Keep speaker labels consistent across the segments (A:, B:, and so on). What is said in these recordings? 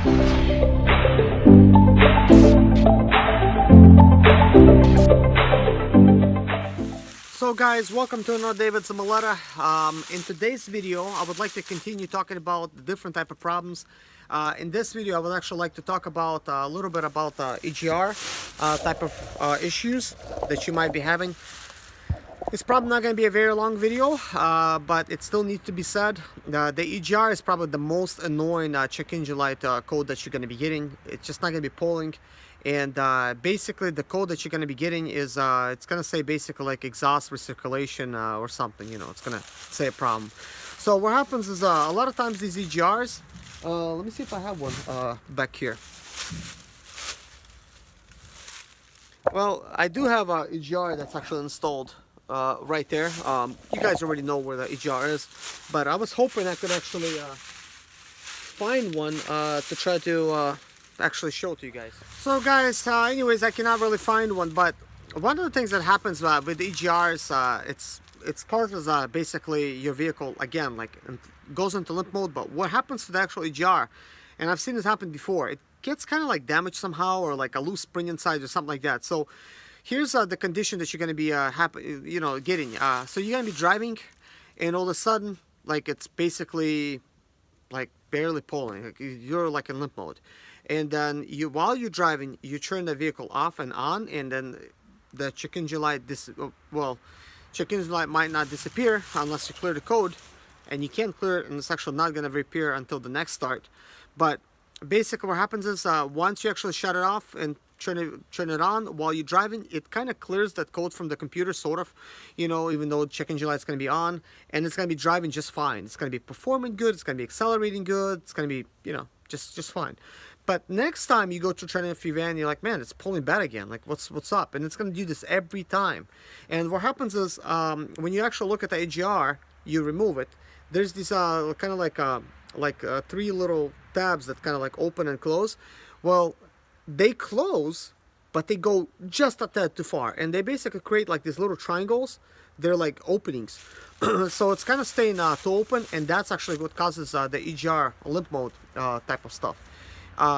A: So guys, welcome to another day with Zimaleta. In today's video, I would like to continue talking about the different type of problems. In this video, I would actually like to talk about a little bit about EGR type of issues that you might be having. It's probably not going to be a very long video, but it still needs to be said. The EGR is probably the most annoying check engine light code that you're going to be getting. It's just not going to be pulling. And basically the code that you're going to be getting is it's going to say basically like exhaust recirculation or something, you know, it's going to say a problem. So what happens is a lot of times these EGRs, let me see if I have one back here. Well, I do have a EGR that's actually installed right there. You guys already know where the EGR is, but I was hoping I could actually find one to try to actually show to you guys. So guys, anyways, I cannot really find one, but one of the things that happens with the EGRs, it's causes basically your vehicle again like goes into limp mode. But what happens to the actual EGR, and I've seen this happen before, it gets kind of like damaged somehow, or like a loose spring inside or something like that. So here's the condition that you're going to be getting. So you're going to be driving, and all of a sudden, like, it's basically like barely pulling. Like, you're like in limp mode. And then while you're driving, you turn the vehicle off and on, and then the check engine light check engine light might not disappear unless you clear the code, and you can't clear it, and it's actually not going to reappear until the next start. But basically what happens is once you actually shut it off and turn it on while you're driving, it kind of clears that code from the computer, sort of, you know, even though check engine light's going to be on, and it's going to be driving just fine. It's going to be performing good, it's going to be accelerating good, it's going to be, you know, just fine. But next time you go to turn off your van, you're like, man, it's pulling bad again. Like, what's up? And it's going to do this every time. And what happens is when you actually look at the EGR, you remove it. There's these kind of like three little tabs that kind of like open and close. Well, they close, but they go just a tad too far, and they basically create like these little triangles. They're like openings. So it's kind of staying too open, and that's actually what causes the EGR limp mode type of stuff.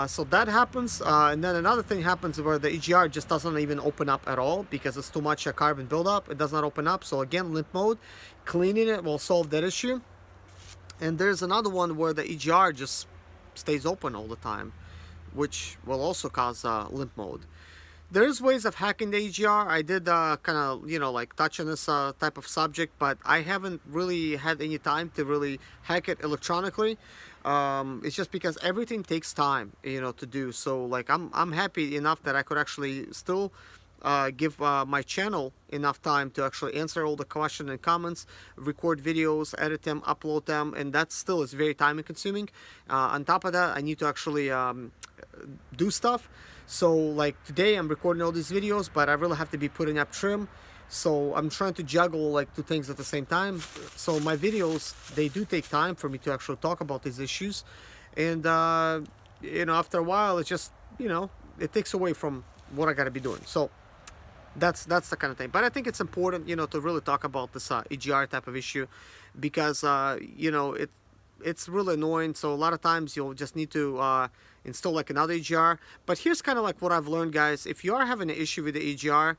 A: So that happens, and then another thing happens where the EGR just doesn't even open up at all because it's too much carbon buildup. It does not open up. So again, limp mode. Cleaning it will solve that issue. And there's another one where the EGR just stays open all the time, which will also cause limp mode. There's ways of hacking the EGR. I did kind of, you know, like touch on this type of subject, but I haven't really had any time to really hack it electronically. It's just because everything takes time, you know, to do. So like I'm happy enough that I could actually still give my channel enough time to actually answer all the questions and comments, record videos, edit them, upload them, and that still is very time consuming. On top of that, I need to actually do stuff. So like today I'm recording all these videos, but I really have to be putting up trim. So I'm trying to juggle like two things at the same time. So my videos, they do take time for me to actually talk about these issues. And you know, after a while, it's just, you know, it takes away from what I got to be doing. So that's the kind of thing. But I think it's important, you know, to really talk about this EGR type of issue, because you know, it's really annoying. So a lot of times you'll just need to install like another EGR. But here's kind of like what I've learned, guys. If you are having an issue with the EGR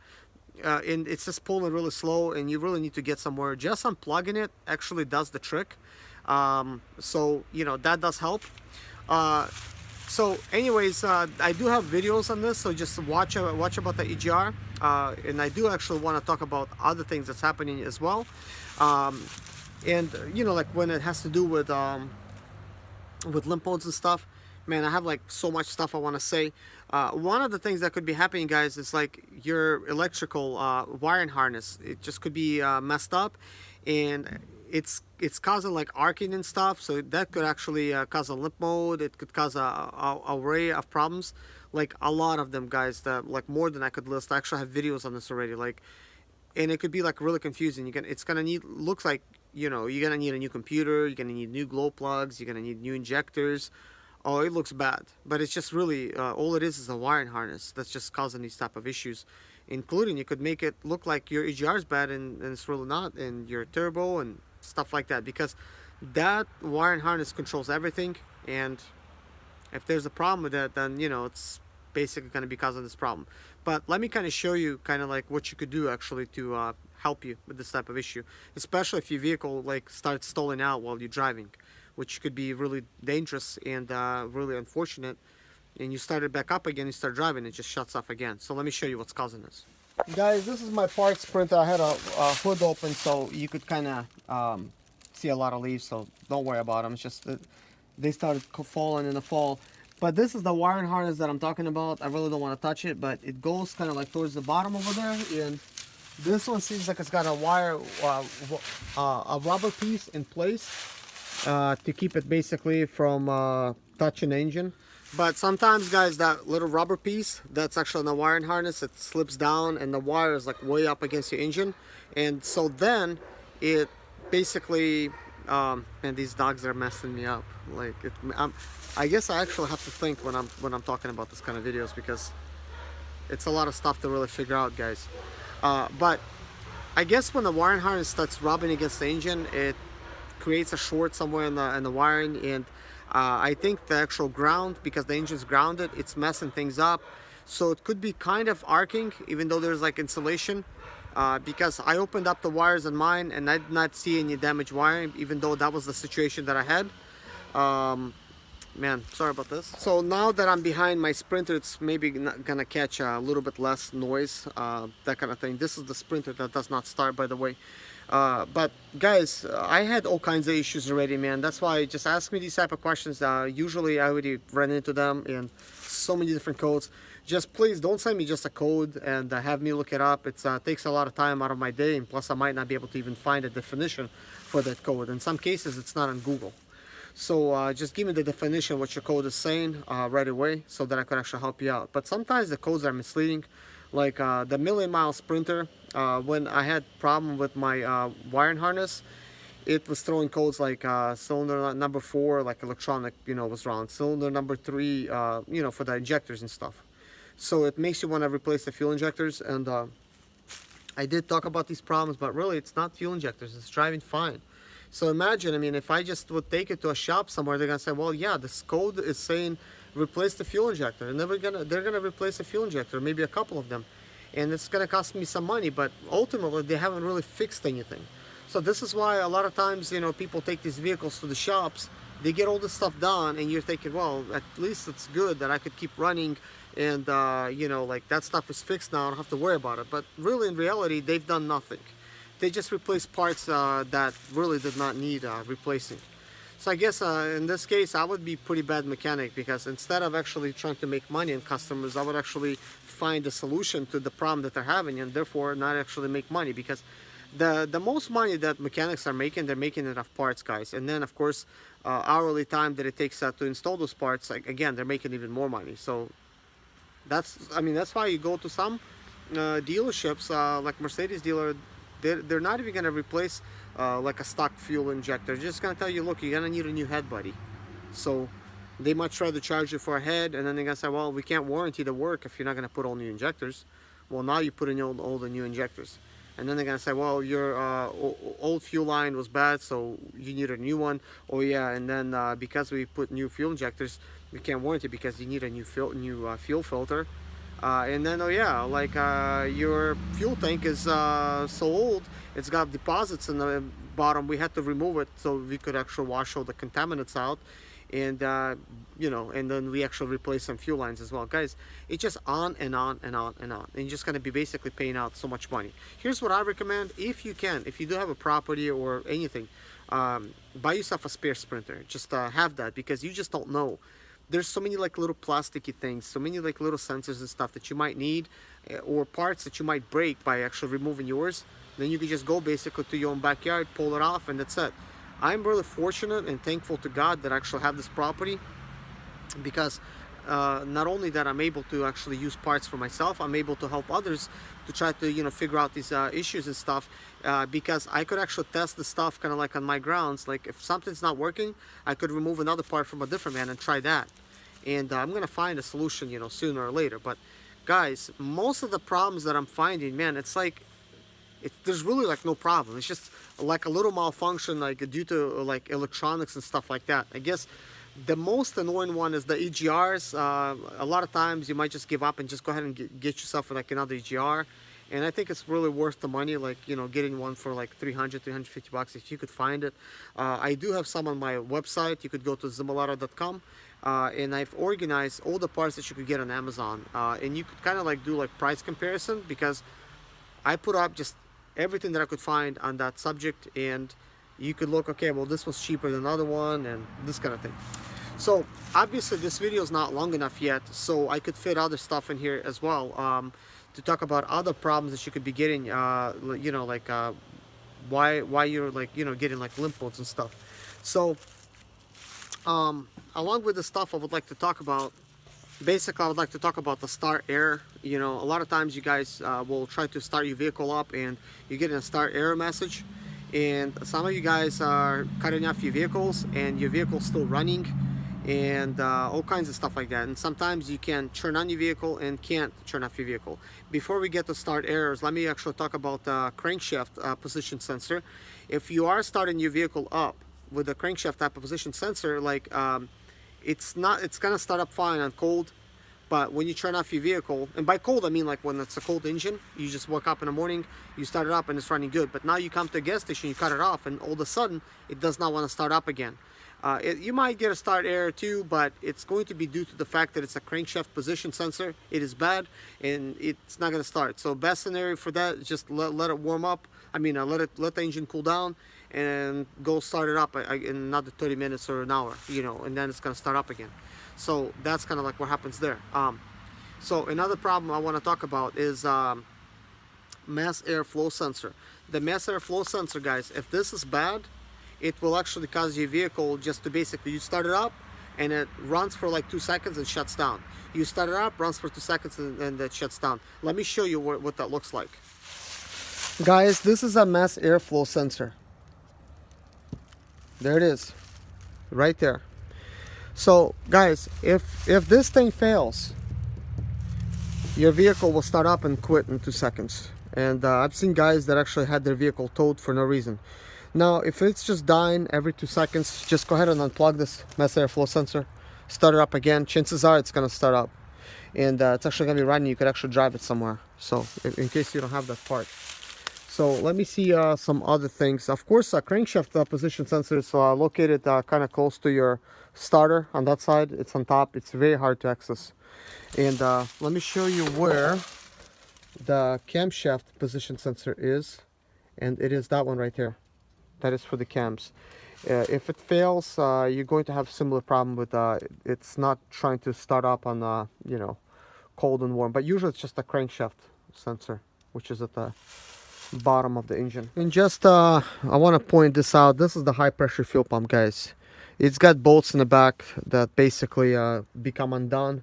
A: and it's just pulling really slow and you really need to get somewhere, just unplugging it actually does the trick. So you know, that does help. So anyways, I do have videos on this, so just watch about the EGR, and I do actually want to talk about other things that's happening as well. And you know, like when it has to do with limp modes and stuff, man, I have like so much stuff I want to say. One of the things that could be happening, guys, is like your electrical wiring harness. It just could be messed up, and it's causing like arcing and stuff. So that could actually cause a limp mode. It could cause a array of problems, like a lot of them, guys, that like more than I could list. I actually have videos on this already, like, and it could be like really confusing. It's gonna need, looks like, you know, you're gonna need a new computer, you're gonna need new glow plugs, you're gonna need new injectors. Oh, it looks bad, but it's just really all it is a wiring harness that's just causing these type of issues, including you could make it look like your EGR is bad and it's really not, and your turbo and stuff like that, because that wiring harness controls everything, and If there's a problem with it, then you know it's basically going to be because of this problem. But let me kind of show you kind of like what you could do actually to help you with this type of issue, especially if your vehicle like starts stalling out while you're driving, which could be really dangerous and really unfortunate. And you start it back up again, you start driving, it just shuts off again. So let me show you what's causing this. Guys, this is my Torx Sprinter. I had a hood open so you could kind of see a lot of leaves, so don't worry about them. It's just that they started falling in the fall. But this is the wiring harness that I'm talking about. I really don't want to touch it, but it goes kind of like towards the bottom over there. And this one seems like it's got a wire, a rubber piece in place to keep it basically from touching the engine. But sometimes, guys, that little rubber piece that's actually on the wiring harness, it slips down and the wire is like way up against your engine. And so then it basically, and these dogs are messing me up. Like, I guess I actually have to think when I'm talking about this kind of videos, because it's a lot of stuff to really figure out, guys. But I guess when the wiring harness starts rubbing against the engine, it creates a short somewhere in the wiring, and I think the actual ground, because the engine's grounded, it's messing things up. So it could be kind of arcing, even though there's like insulation. Because I opened up the wires on mine and I did not see any damaged wiring, even though that was the situation that I had. Man, sorry about this. So now that I'm behind my Sprinter, it's maybe not gonna catch a little bit less noise, that kind of thing. This is the Sprinter that does not start, by the way. But guys, I had all kinds of issues already, man. That's why just ask me these type of questions. Usually I already ran into them in so many different codes. Just please don't send me just a code and have me look it up. It takes a lot of time out of my day, and plus I might not be able to even find a definition for that code. In some cases it's not on Google. So just give me the definition, what your code is saying right away, so that I can actually help you out. But sometimes the codes are misleading. Like the Million Mile Sprinter, when I had problem with my wiring harness, it was throwing codes like cylinder number 4, like electronic, you know, was wrong. Cylinder number 3, you know, for the injectors and stuff. So it makes you want to replace the fuel injectors. And I did talk about these problems, but really it's not fuel injectors, it's driving fine. So imagine, I mean, if I just would take it to a shop somewhere, they're gonna say, well, yeah, this code is saying replace the fuel injector, and they're gonna replace the fuel injector, maybe a couple of them, and it's gonna cost me some money, but ultimately they haven't really fixed anything. So this is why a lot of times, you know, people take these vehicles to the shops, they get all this stuff done, and you're thinking, well, at least it's good that I could keep running, and you know, like that stuff is fixed now, I don't have to worry about it. But really, in reality, they've done nothing. They just replaced parts that really did not need replacing. So I guess in this case, I would be pretty bad mechanic, because instead of actually trying to make money on customers, I would actually find a solution to the problem that they're having, and therefore not actually make money. Because the most money that mechanics are making, they're making it off parts, guys. And then of course, hourly time that it takes to install those parts, like again, they're making even more money. So that's, I mean, that's why you go to some dealerships, like Mercedes dealer. They're not even going to replace like a stock fuel injector. They're just going to tell you, look, you're going to need a new head, buddy. So they might try to charge you for a head, and then they're going to say, well, we can't warranty the work if you're not going to put all new injectors. Well, now you put in all the new injectors. And then they're going to say, well, your old fuel line was bad, so you need a new one. Oh, yeah, and then because we put new fuel injectors, we can't warranty because you need a new fuel filter. And then, oh yeah, like your fuel tank is so old, it's got deposits in the bottom. We had to remove it so we could actually wash all the contaminants out, and you know, and then we actually replace some fuel lines as well. Guys, it's just on and on and on and on, and you're just going to be basically paying out so much money. Here's what I recommend: if you can, if you do have a property or anything, buy yourself a spare Sprinter. Just have that, because you just don't know. There's so many like little plasticky things, so many like little sensors and stuff that you might need, or parts that you might break by actually removing yours. Then you can just go basically to your own backyard, pull it off, and that's it. I'm really fortunate and thankful to God that I actually have this property, because not only that I'm able to actually use parts for myself, I'm able to help others to try to, you know, figure out these issues and stuff, because I could actually test the stuff kind of like on my grounds. Like if something's not working, I could remove another part from a different man and try that, and I'm gonna find a solution, you know, sooner or later. But guys, most of the problems that I'm finding, man, it's like there's really like no problem. It's just like a little malfunction, like due to like electronics and stuff like that. I guess The most annoying one is the EGRs. A lot of times you might just give up and just go ahead and get yourself like another EGR. And I think it's really worth the money, like, you know, getting one for like 300, 350 bucks if you could find it. I do have some on my website. You could go to zimaleta.com. And I've organized all the parts that you could get on Amazon. And you could kind of like do like price comparison, because I put up just everything that I could find on that subject, and you could look, okay, well, this was cheaper than another one, and this kind of thing. So obviously this video is not long enough yet, so I could fit other stuff in here as well, to talk about other problems that you could be getting, you know, like why you're like, you know, getting like limp bolts and stuff. So along with the stuff I would like to talk about, basically I would like to talk about the start error. You know, a lot of times you guys will try to start your vehicle up and you get a start error message, and some of you guys are cutting off your vehicles and your vehicle's still running, and all kinds of stuff like that. And sometimes you can turn on your vehicle and can't turn off your vehicle. Before we get to start errors, let me actually talk about the crankshaft position sensor. If you are starting your vehicle up with the crankshaft type of position sensor, like it's gonna start up fine on cold, but when you turn off your vehicle, and by cold I mean like when it's a cold engine, you just woke up in the morning, you start it up and it's running good, but now you come to a gas station, you cut it off, and all of a sudden it does not want to start up again. You might get a start error too, but it's going to be due to the fact that it's a crankshaft position sensor. It is bad and it's not going to start. So best scenario for that is just let it warm up. I mean, let the engine cool down and go start it up in another 30 minutes or an hour, you know, and then it's going to start up again. So that's kind of like what happens there. So another problem I want to talk about is mass airflow sensor. The mass airflow sensor, guys, if this is bad, it will actually cause your vehicle just to basically, you start it up and it runs for like 2 seconds and shuts down. You start it up, runs for 2 seconds, and it shuts down. Let me show you what that looks like. Guys, this is a mass airflow sensor. There it is, right there. So guys, if this thing fails, your vehicle will start up and quit in 2 seconds. And I've seen guys that actually had their vehicle towed for no reason. Now, if it's just dying every 2 seconds, just go ahead and unplug this mass airflow sensor, start it up again. Chances are it's going to start up, and it's actually going to be running. You could actually drive it somewhere, so in case you don't have that part. So let me see some other things. Of course, a crankshaft position sensor is located kind of close to your starter on that side. It's on top. It's very hard to access. And let me show you where the camshaft position sensor is, and it is that one right here. That is for the cams. If it fails, you're going to have a similar problem with it's not trying to start up on you know, cold and warm. But usually it's just a crankshaft sensor, which is at the bottom of the engine. And just I want to point this out. This is the high pressure fuel pump, guys. It's got bolts in the back that basically become undone.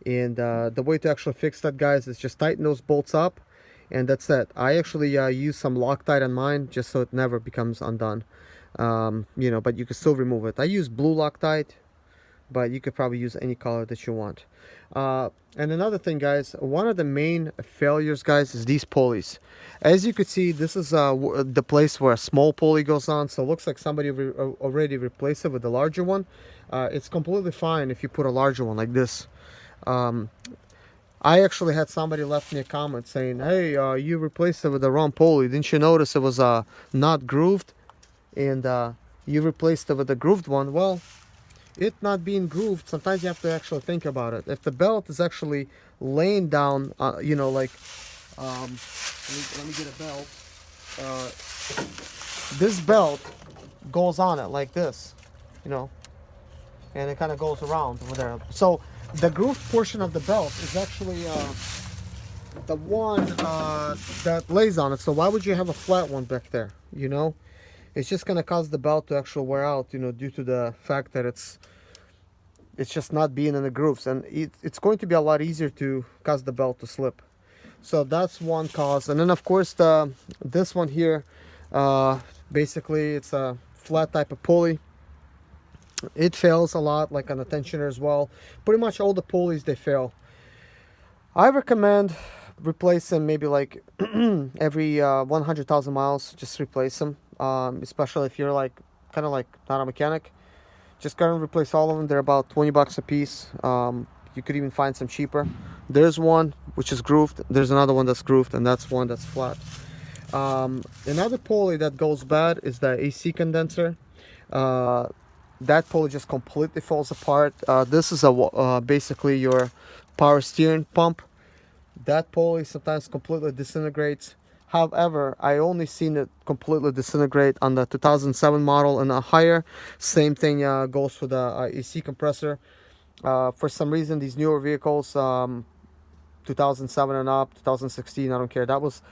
A: And the way to actually fix that, guys, is just tighten those bolts up. And that's it. I actually use some Loctite on mine just so it never becomes undone. You know, but you can still remove it. I use blue Loctite, but you could probably use any color that you want. And another thing, guys, one of the main failures, guys, is these pulleys. As you can see, this is the place where a small pulley goes on. So it looks like somebody already replaced it with a larger one. It's completely fine if you put a larger one like this. I actually had somebody left me a comment saying, hey, you replaced it with the wrong pulley. Didn't you notice it was not grooved? And you replaced it with a grooved one. Well, it not being grooved, sometimes you have to actually think about it. If the belt is actually laying down, you know, like, let me get a belt. This belt goes on it like this, you know, and it kind of goes around over there. So the grooved portion of the belt is actually the one that lays on it. So why would you have a flat one back there? You know, it's just going to cause the belt to actually wear out, you know, due to the fact that it's just not being in the grooves, and it's going to be a lot easier to cause the belt to slip. So that's one cause. And then of course this one here, basically it's a flat type of pulley. It fails a lot, like on the tensioner as well. Pretty much all the pulleys, they fail. I recommend replace them maybe like every 100,000 miles. Just replace them, especially if you're like kind of like not a mechanic. Just go and replace all of them. They're about 20 bucks a piece. You could even find some cheaper. There's one which is grooved. There's another one that's grooved, and that's one that's flat. Another pulley that goes bad is the AC condenser. That pulley just completely falls apart. This is basically your power steering pump. That pulley sometimes completely disintegrates. However, I only seen it completely disintegrate on the 2007 model and higher. Same thing goes for the AC compressor. For some reason, these newer vehicles, 2007 and up, 2016, I don't care. That was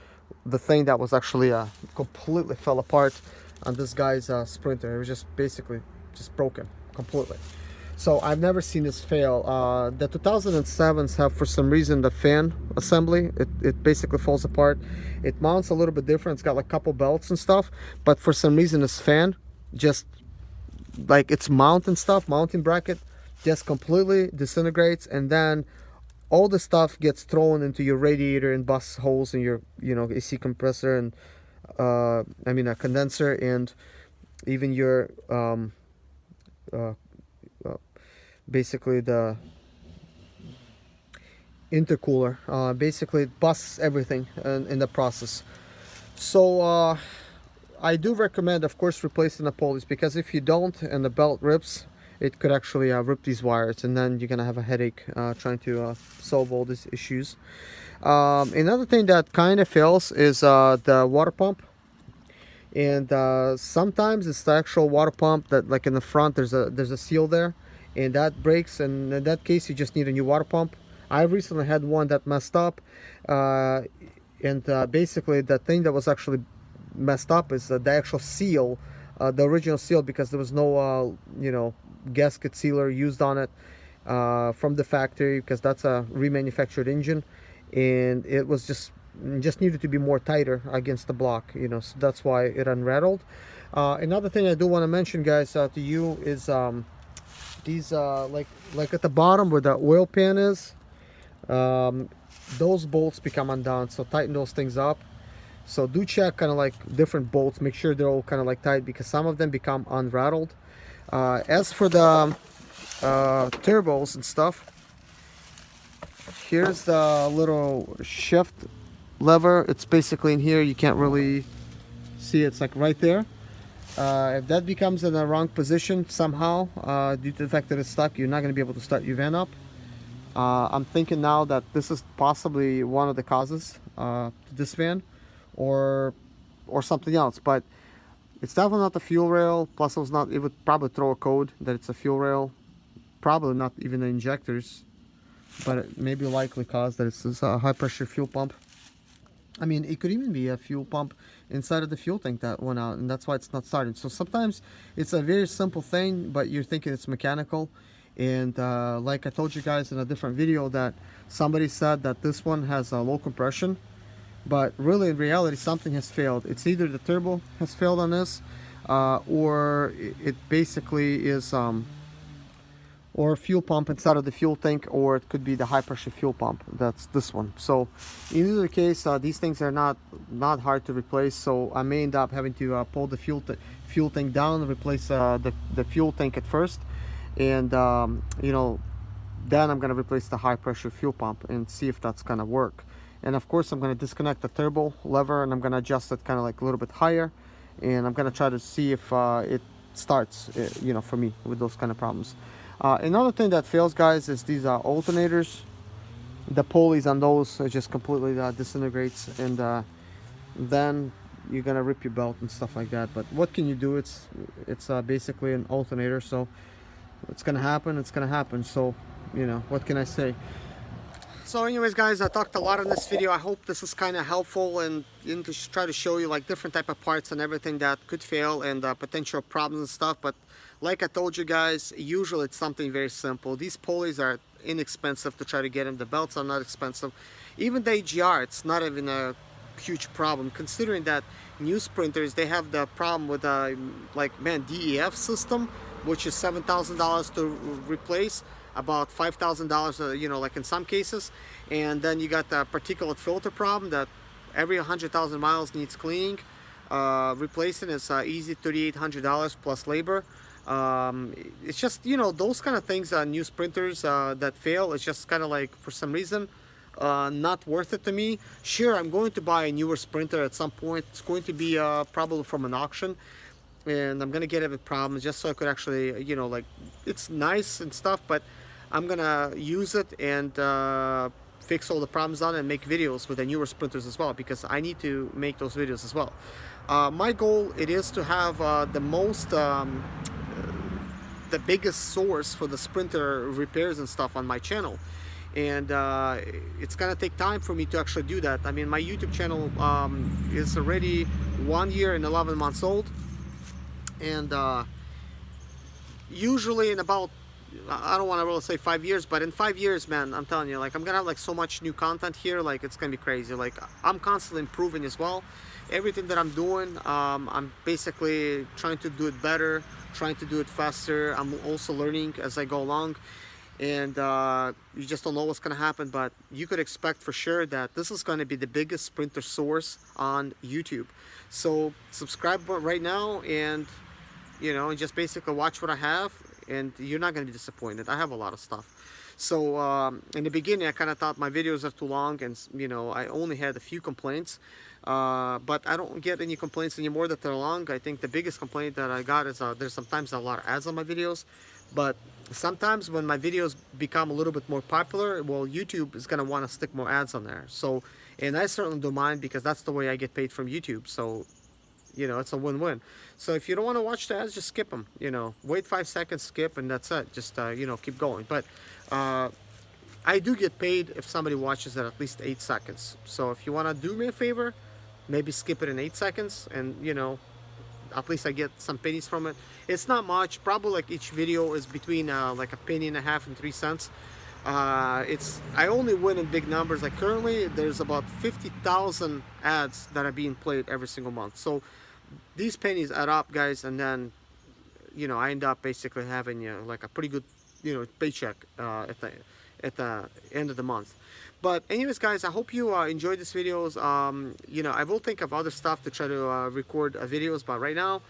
A: the thing that was actually completely fell apart on this guy's Sprinter. It was just basically just broken completely. So I've never seen this fail. The 2007s have, for some reason, the fan assembly, it basically falls apart. It mounts a little bit different. It's got like a couple belts and stuff, but for some reason this fan just, like its mount and stuff, mounting bracket, just completely disintegrates, and then all the stuff gets thrown into your radiator and bust holes in your, you know, AC compressor and I mean a condenser, and even your basically the intercooler. Basically it busts everything in the process. So I do recommend, of course, replacing the pulleys, because if you don't and the belt rips, it could actually rip these wires, and then you're gonna have a headache trying to solve all these issues. Another thing that kind of fails is the water pump, and sometimes it's the actual water pump that, like in the front, there's a seal there, and that breaks, and in that case you just need a new water pump. I recently had one that messed up, and basically the thing that was actually messed up is the actual seal, the original seal, because there was no you know, gasket sealer used on it from the factory, because that's a remanufactured engine, and it was just needed to be more tighter against the block, you know, so that's why it unrattled. Another thing I do want to mention, guys, to you is these like at the bottom where the oil pan is, those bolts become undone, so tighten those things up. So do check kind of like different bolts, make sure they're all kind of like tight, because some of them become unrattled. As for the turbos and stuff, here's the little shift lever. It's basically in here. You can't really see it. It's like right there. If that becomes in the wrong position somehow, due to the fact that it's stuck, you're not going to be able to start your van up. I'm thinking now that this is possibly one of the causes to this van, or something else, but it's definitely not the fuel rail. Plus, it would probably throw a code that it's a fuel rail. Probably not even the injectors, but it may be likely cause that it's a high pressure fuel pump. I mean, it could even be a fuel pump inside of the fuel tank that went out, and that's why it's not starting. So sometimes it's a very simple thing, but you're thinking it's mechanical. And like I told you guys in a different video, that somebody said that this one has a low compression, but really in reality something has failed. It's either the turbo has failed on this, or it basically is or a fuel pump inside of the fuel tank, or it could be the high pressure fuel pump. That's this one. So in either case, these things are not hard to replace, so I may end up having to pull the fuel tank down and replace the fuel tank at first, and you know, then I'm going to replace the high pressure fuel pump and see if that's going to work. And of course I'm going to disconnect the turbo lever, and I'm going to adjust it kind of like a little bit higher, and I'm going to try to see if it starts, you know, for me with those kind of problems. Another thing that fails, guys, is these alternators. The pulleys on those just completely disintegrates, and then you're gonna rip your belt and stuff like that. But what can you do? It's basically an alternator, so it's gonna happen. It's gonna happen. So, you know, what can I say? So anyways, guys, I talked a lot in this video. I hope this is kind of helpful, and to try to show you like different type of parts and everything that could fail, and potential problems and stuff. But like I told you guys, usually it's something very simple. These pulleys are inexpensive to try to get them. The belts are not expensive. Even the EGR, it's not even a huge problem, considering that new Sprinters, they have the problem with like, man, DEF system, which is $7,000 to replace, about $5,000, you know, like in some cases. And then you got the particulate filter problem that every 100,000 miles needs cleaning. Replacing is easy, $3,800 plus labor. It's just, you know, those kind of things, new sprinters that fail, it's just kind of like, for some reason, not worth it to me. Sure, I'm going to buy a newer sprinter at some point. It's going to be probably from an auction, and I'm gonna get it with problems just so I could actually, you know, like, it's nice and stuff, but I'm gonna use it and fix all the problems on it and make videos with the newer sprinters as well, because I need to make those videos as well. My goal, it is to have the biggest source for the sprinter repairs and stuff on my channel, and it's gonna take time for me to actually do that. I mean, my YouTube channel is already 1 year and 11 months old, and usually in about, I don't want to really say 5 years, but in 5 years, man, I'm telling you, like, I'm gonna have like so much new content here, like, it's gonna be crazy. Like, I'm constantly improving as well. Everything that I'm doing, I'm basically trying to do it better, trying to do it faster. I'm also learning as I go along, and you just don't know what's gonna happen, but you could expect for sure that this is gonna be the biggest sprinter source on YouTube. So subscribe right now, and you know, just basically watch what I have, and you're not going to be disappointed. I have a lot of stuff. So in the beginning, I kind of thought my videos are too long, and you know, I only had a few complaints, but I don't get any complaints anymore that they're long. I think the biggest complaint that I got is there's sometimes a lot of ads on my videos, but sometimes when my videos become a little bit more popular, well, YouTube is going to want to stick more ads on there. So, and I certainly don't mind, because that's the way I get paid from YouTube. So, you know, it's a win-win. So if you don't want to watch the ads, just skip them. You know, wait 5 seconds, skip, and that's it. Just you know, keep going. But I do get paid if somebody watches it at least 8 seconds. So if you want to do me a favor, maybe skip it in 8 seconds, and you know, at least I get some pennies from it. It's not much. Probably like each video is between like a penny and a half and 3 cents. I only win in big numbers. Like currently, there's about 50,000 ads that are being played every single month. So these pennies add up, guys, and then, you know, I end up basically having, you know, like a pretty good, you know, paycheck at the end of the month. But anyways, guys, I hope you enjoyed these videos. You know, I will think of other stuff to try to record videos, but right now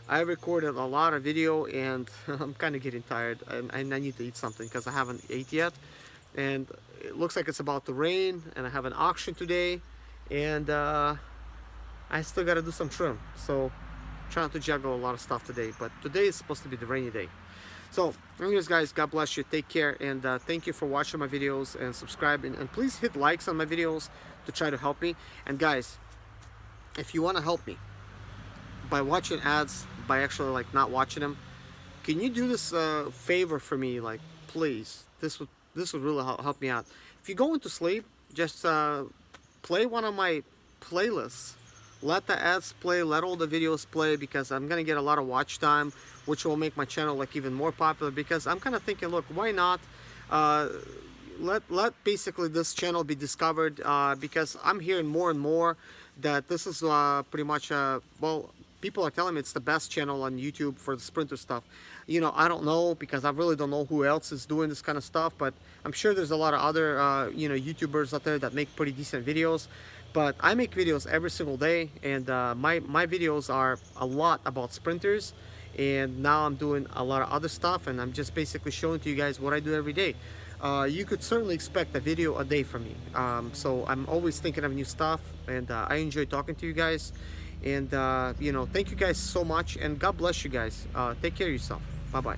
A: I recorded a lot of video, and I'm kind of getting tired, and I need to eat something because I haven't ate yet, and it looks like it's about to rain, and I have an auction today, and I still got to do some trim. So trying to juggle a lot of stuff today, but today is supposed to be the rainy day. So anyways, guys, God bless you, take care, and thank you for watching my videos and subscribing, and please hit likes on my videos to try to help me. And guys, if you want to help me by watching ads, by actually like not watching them, can you do this favor for me? Like, please, this would really help me out. If you're going to sleep, just play one of my playlists. Let the ads play, let all the videos play, because I'm gonna get a lot of watch time, which will make my channel like even more popular. Because I'm kind of thinking, look, why not let basically this channel be discovered, because I'm hearing more and more that this is pretty much well, people are telling me it's the best channel on YouTube for the sprinter stuff. You know, I don't know, because I really don't know who else is doing this kind of stuff, but I'm sure there's a lot of other you know, YouTubers out there that make pretty decent videos. But I make videos every single day, and my videos are a lot about sprinters, and now I'm doing a lot of other stuff, and I'm just basically showing to you guys what I do every day. You could certainly expect a video a day from me. So I'm always thinking of new stuff, and I enjoy talking to you guys. And you know, thank you guys so much, and God bless you guys. Take care of yourself. Bye bye.